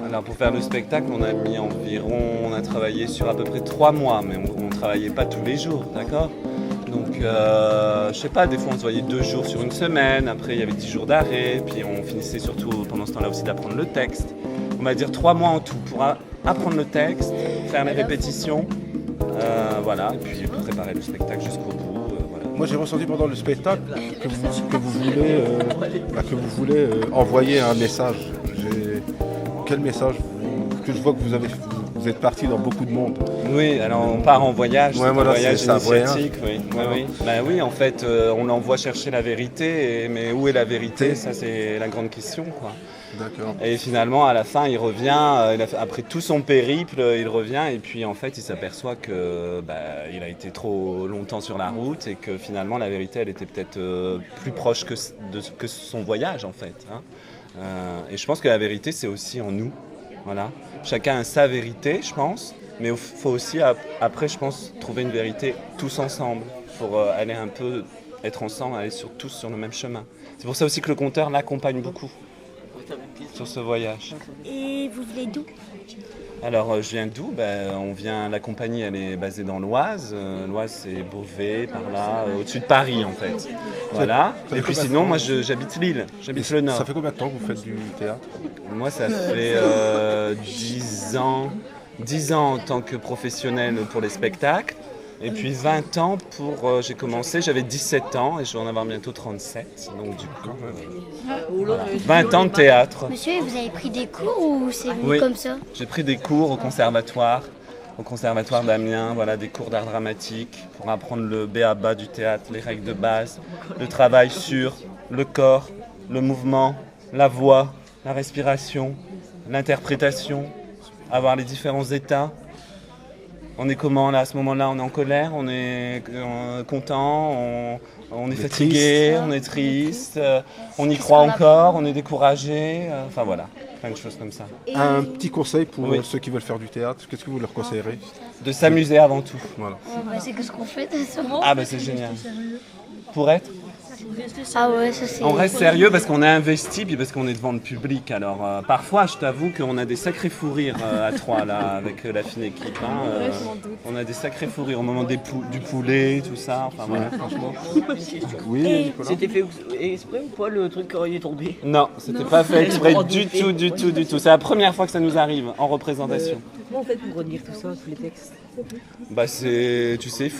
Alors pour faire le spectacle, on a travaillé sur à peu près 3 mois, mais on ne travaillait pas tous les jours, d'accord? Donc je sais pas, des fois on se voyait 2 jours sur une semaine, après il y avait 10 jours d'arrêt, puis on finissait surtout pendant ce temps-là aussi d'apprendre le texte. On va dire 3 mois en tout pour apprendre le texte, faire les répétitions, voilà, et puis préparer le spectacle jusqu'au bout. Voilà. Moi j'ai ressenti pendant le spectacle que vous voulez envoyer un message. Quel message que je vois que vous êtes parti dans beaucoup de monde. Oui, alors on part en voyage, ouais, voilà, un voyage initiatique. Oui. Oui. Bah oui, en fait, on l'envoie chercher la vérité, mais où est la vérité? Ça, c'est la grande question, quoi. D'accord. Et finalement, à la fin, il revient, après tout son périple, il revient, et puis en fait, il s'aperçoit que il a été trop longtemps sur la route, et que finalement, la vérité, elle était peut-être plus proche que son voyage, en fait. Hein. Et je pense que la vérité, c'est aussi en nous. Voilà. Chacun a sa vérité, je pense, mais il faut aussi, après, je pense, trouver une vérité tous ensemble pour aller un peu être ensemble, aller tous sur le même chemin. C'est pour ça aussi que le conteur l'accompagne beaucoup sur ce voyage. Et vous venez d'où? Alors, je viens d'où? La compagnie, elle est basée dans l'Oise. L'Oise, c'est Beauvais, par là, au-dessus de Paris, en fait. Voilà. Et puis sinon, moi, j'habite Lille, j'habite le Nord. Ça fait combien de temps que vous faites du théâtre? Moi, ça fait 10 ans. 10 ans en tant que professionnel pour les spectacles. Et puis 20 ans j'ai commencé, j'avais 17 ans et je vais en avoir bientôt 37. Donc du coup, voilà. 20 ans de théâtre. Monsieur, vous avez pris des cours ou c'est venu comme ça? J'ai pris des cours au conservatoire d'Amiens, voilà, des cours d'art dramatique pour apprendre le b.a.-ba du théâtre, les règles de base, le travail sur le corps, le mouvement, la voix, la respiration, l'interprétation, avoir les différents états. On est comment là à ce moment-là? On est en colère, on est content, on est fatigué, triste. on est triste, on y croit encore, on est découragé, enfin voilà, plein de choses comme ça. Un petit conseil pour ceux qui veulent faire du théâtre, qu'est-ce que vous leur conseillerez? De s'amuser avant tout. Voilà. C'est que ce qu'on fait. Ah c'est génial. Pour être? Ah ouais, ça c'est... On reste sérieux parce qu'on est investi puis parce qu'on est devant le public. Alors parfois, je t'avoue qu'on a des sacrés fous rires à 3 là avec la fine équipe. Hein, on a des sacrés fous rires au moment du poulet, tout ça. Enfin voilà, franchement. Oui, Nicolas. C'était fait exprès ou pas le truc quand il est tombé? Non, c'était pas fait exprès du tout. C'est la première fois que ça nous arrive en représentation. Comment on fait pour redire tout ça, tous les textes? Tu sais, il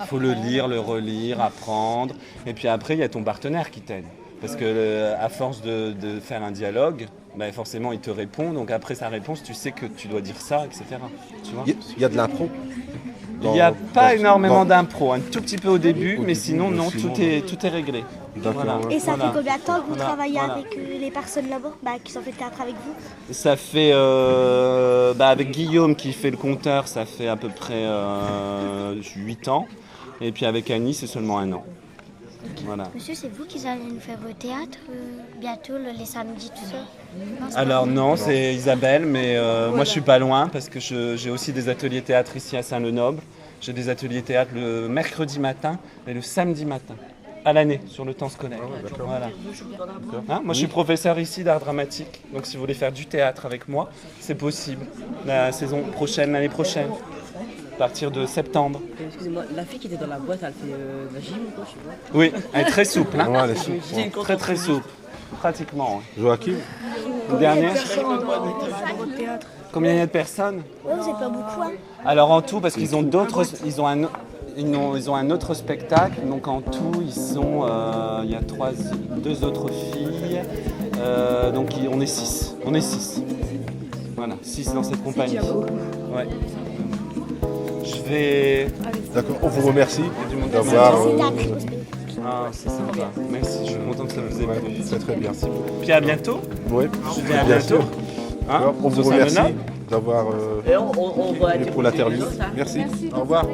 faut le lire, le relire, apprendre. Et puis après, il y a ton partenaire qui t'aide. Parce que à force de faire un dialogue, forcément, il te répond. Donc après sa réponse, tu sais que tu dois dire ça, etc. Tu vois ? Il y a de l'impro. Il n'y a pas énormément d'impro. Un tout petit peu au début, mais sinon, non, tout est réglé. Voilà. Et ça fait combien de temps que vous travaillez avec les personnes là-bas qui ont fait le théâtre avec vous? Ça fait, avec Guillaume qui fait le compteur, ça fait à peu près 8 ans. Et puis avec Annie, c'est seulement 1 an. Voilà. Monsieur, c'est vous qui allez nous faire au théâtre bientôt, les samedis, tout ça? Alors non, c'est Isabelle, mais moi je suis pas loin parce que j'ai aussi des ateliers théâtre ici à Saint-Lenoble. J'ai des ateliers théâtre le mercredi matin et le samedi matin, à l'année, sur le temps scolaire. Voilà. Hein, moi je suis professeur ici d'art dramatique, donc si vous voulez faire du théâtre avec moi, c'est possible. La saison prochaine, l'année prochaine. À partir de septembre. Excusez-moi, la fille qui était dans la boîte, elle fait de la gym ou quoi, je sais pas? Oui, elle est très souple. Hein. Ouais, elle est souple. Très très souple. Pratiquement. Ouais. Joachim? Une dernière. Combien il y a de personnes? Ouais, vous n'êtes pas beaucoup, hein? Alors en tout, parce qu'ils ont ils ont un autre spectacle, donc en tout ils sont, il y a 2 autres filles, donc on est 6. On est 6. Voilà, 6 dans cette compagnie. Ouais. Je vais... D'accord, on vous remercie d'avoir... d'avoir... Ah, c'est sympa. Merci, je suis content que ça vous ait plu. C'est très bien. Puis à bientôt. Oui, Je dis à bien bientôt. sûr. Hein, Alors, on vous sur remercie Saint-Lenoble. d'avoir On va venu pour l'interview. Merci. Au revoir.